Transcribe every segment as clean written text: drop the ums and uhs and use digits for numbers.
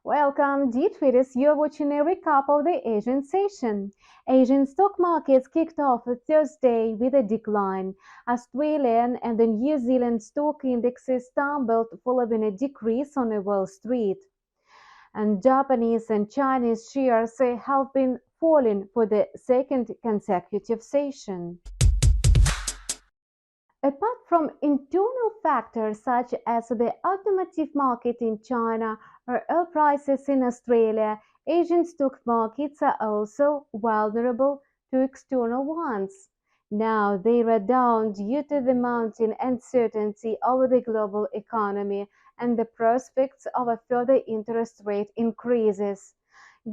Welcome, dear traders. You're watching a recap of the Asian session. Asian stock markets kicked off Thursday with a decline. Australian and the New Zealand stock indexes stumbled following a decrease on Wall Street. And Japanese and Chinese shares have been falling for the second consecutive session. Apart from internal factors such as the automotive market in China or oil prices in Australia, Asian stock markets are also vulnerable to external ones. Now they are down due to the mounting uncertainty over the global economy and the prospects of a further interest rate increases.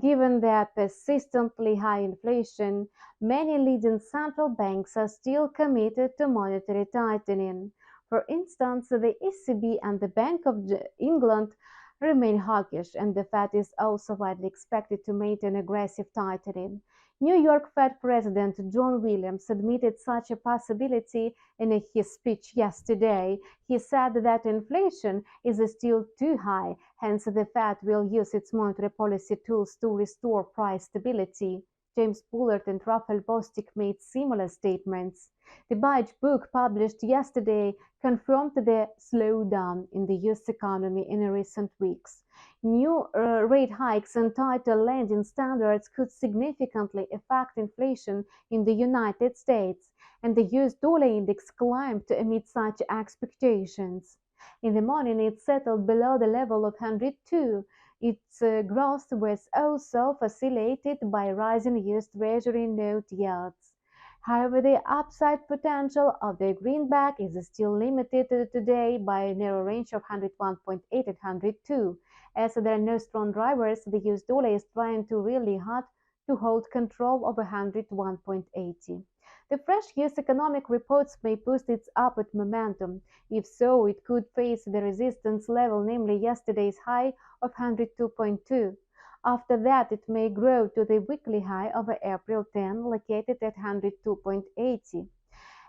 Given their persistently high inflation, many leading central banks are still committed to monetary tightening. For instance, the ECB and the Bank of England remain hawkish, and the Fed is also widely expected to maintain aggressive tightening. New York Fed President John Williams admitted such a possibility in his speech yesterday. He said that inflation is still too high, hence the Fed will use its monetary policy tools to restore price stability. James Bullard and Raphael Bostic made similar statements. The Beige Book published yesterday confirmed the slowdown in the US economy in recent weeks. New rate hikes and tighter lending standards could significantly affect inflation in the United States, and the US dollar index climbed amid such expectations. In the morning, it settled below the level of 102. Its growth was also facilitated by rising US Treasury note yields. However, the upside potential of the greenback is still limited today by a narrow range of 101.8 and 102. As there are no strong drivers, the US dollar is trying to really hard to hold control of 101.80. The fresh US economic reports may boost its upward momentum. If so, it could face the resistance level, namely yesterday's high of 102.2. After that, it may grow to the weekly high of April 10, located at 102.80.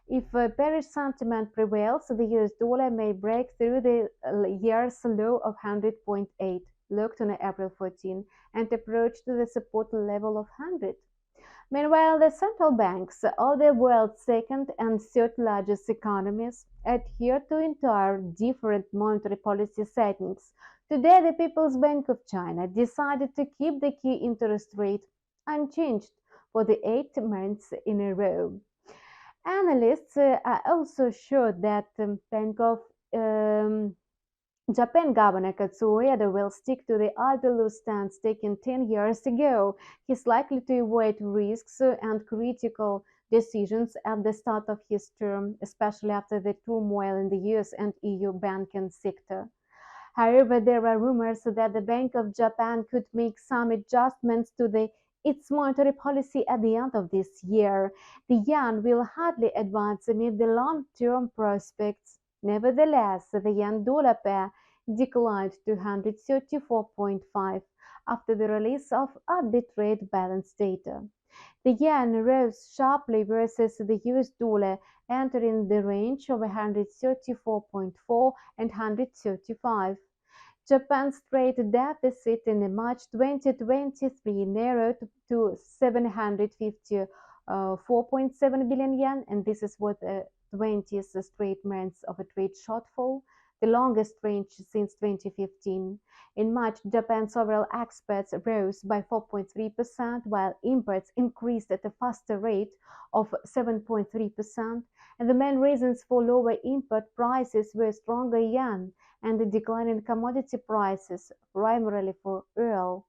If bearish sentiment prevails, the US dollar may break through the year's low of 100.8, locked on April 14, and approach to the support level of 100. Meanwhile, the central banks of the world's second and third largest economies adhere to entirely different monetary policy settings. Today, the People's Bank of China decided to keep the key interest rate unchanged for the 8 months in a row. Analysts are also sure that Bank of Japan Governor Kazuo Eda will stick to the ultra-loose stance taken 10 years ago. He's likely to avoid risks and critical decisions at the start of his term, especially after the turmoil in the US and EU banking sector. However, there are rumors that the Bank of Japan could make some adjustments to its monetary policy at the end of this year. The yen will hardly advance amid the long-term prospects. Nevertheless, the yen-dollar pair declined to 134.5 after the release of arbitrate balance data. The yen rose sharply versus the US dollar, entering the range of 134.4 and 135. Japan's trade deficit in March 2023 narrowed to 754.7 billion yen, and this is what 20th straight months of a trade shortfall, the longest range since 2015. In March, Japan's overall exports rose by 4.3%, while imports increased at a faster rate of 7.3%. And the main reasons for lower import prices were stronger yen and the decline in commodity prices, primarily for oil.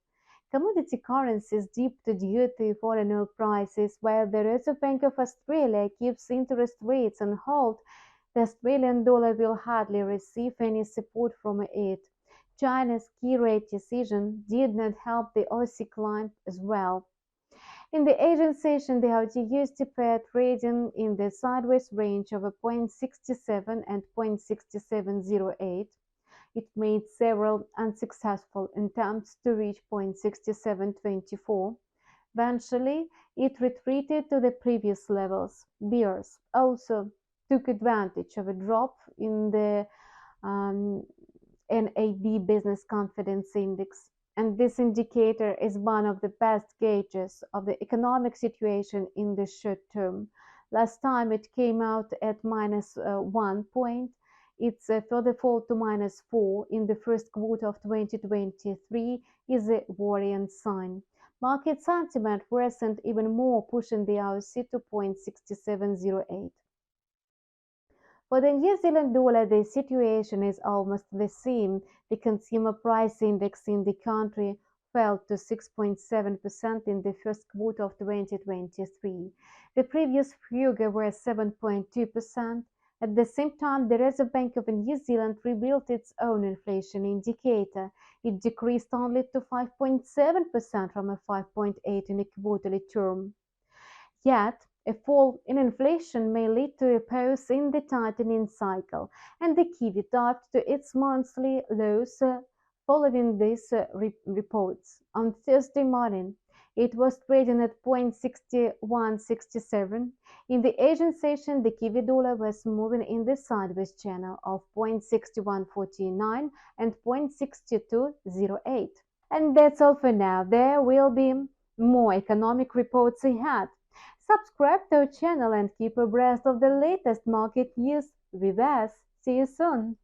Commodity currencies dipped due to falling oil prices, while the Reserve Bank of Australia keeps interest rates on hold. The Australian dollar will hardly receive any support from it. China's key rate decision did not help the Aussie climb as well. In the Asian session, the AUD-USD pair trading in the sideways range of 0.67 and 0.6708. It made several unsuccessful attempts to reach 0.6724. Eventually, it retreated to the previous levels. Bears also took advantage of a drop in the NAB Business Confidence Index. and this indicator is one of the best gauges of the economic situation in the short term. Last time it came out at minus 1 point. Its further fall to minus 4 in the first quarter of 2023 is a worrying sign. Market sentiment worsened even more, pushing the RC to 0.6708. For the New Zealand dollar, the situation is almost the same. The consumer price index in the country fell to 6.7% in the first quarter of 2023. The previous figure was 7.2%. At the same time, the Reserve Bank of New Zealand rebuilt its own inflation indicator. It decreased only to 5.7% from a 5.8 in a quarterly term. Yet, a fall in inflation may lead to a pause in the tightening cycle, and the kiwi dived to its monthly lows following these reports. On Thursday morning, it was trading at 0.6167. In the Asian session, the kiwi dollar was moving in the sideways channel of 0.6149 and 0.6208. And that's all for now. There will be more economic reports ahead. Subscribe to our channel and keep abreast of the latest market news with us. See you soon.